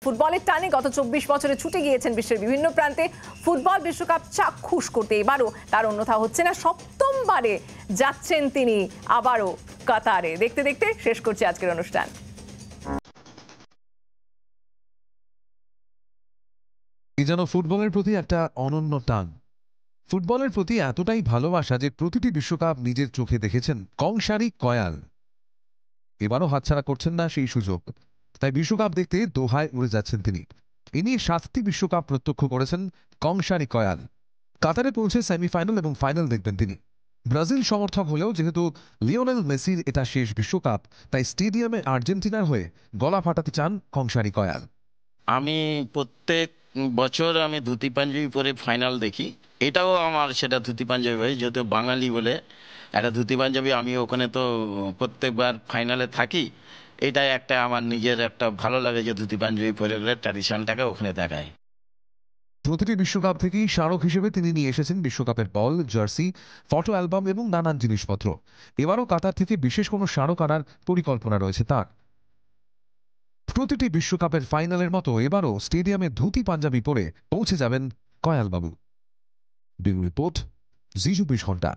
ফুটবলের টানে গত 24 বছরে ছুটে গিয়েছেন বিশ্বের বিভিন্ন প্রান্তে। ফুটবল বিশ্বকাপ চাক্ষুষ করতে এবারও তার অন্যথা হচ্ছে না, সপ্তমবারে যাচ্ছেন তিনি আবারও কাতারে। দেখতে দেখতে শেষ করছি আজকের অনুষ্ঠান। যেন ফুটবলের প্রতি একটা অনন্য টান, ফুটবলের প্রতি এতটাই ভালোবাসা যে প্রতিটি বিশ্বকাপ নিজের চোখে দেখেছেন কংসারী কয়াল। এবারও হাতছাড়া করছেন না সেই সুযোগ, তাই বিশ্বকাপ দেখতে দোহায় উড়ে যাচ্ছেন তিনি। ইনি 7টি বিশ্বকাপ প্রত্যক্ষ করেছেন কংসারী কয়াল। কাতারে পৌঁছে সেমিফাইনাল এবং ফাইনাল দেখবেন তিনি। ব্রাজিল সমর্থক হলেও যেহেতু লিওনেল মেসির এটা শেষ বিশ্বকাপ, তাই স্টেডিয়ামে আর্জেন্টিনার হয়ে গলা ফাটাতে চান কংসারী কয়াল। আমি প্রত্যেক বছর আমি ধুতি পাঞ্জাবি পরে ফাইনাল দেখি। এটাও আমার সেটা ধুতি পাঞ্জাবি হয়, যেহেতু বাঙালি বলে একটা ধুতি পাঞ্জাবি। আমি ওখানে তো প্রত্যেকবার ফাইনালে থাকি। এটাই একটা আমার নিজের একটা ভালো লাগে যে ধুতি পাঞ্জাবি পরে গেলে ট্র্যাডিশনটাকে ওখানে দেখায়। প্রতিটি বিশ্বকাপ থেকেই স্মারক হিসেবে তিনি নিয়ে এসেছেন বিশ্বকাপের বল, জার্সি, ফটো অ্যালবাম এবং নানান জিনিসপত্র। এবারও কাতার থেকে বিশেষ কোনো স্মারক আনার পরিকল্পনা রয়েছে তার। প্রতিটি বিশ্বকাপের ফাইনালের মতো এবারও স্টেডিয়ামে ধুতি পাঞ্জাবি পরে পৌঁছে যাবেন কয়ালবাবু। ব্যুরো রিপোর্ট, জি 24 ঘন্টা।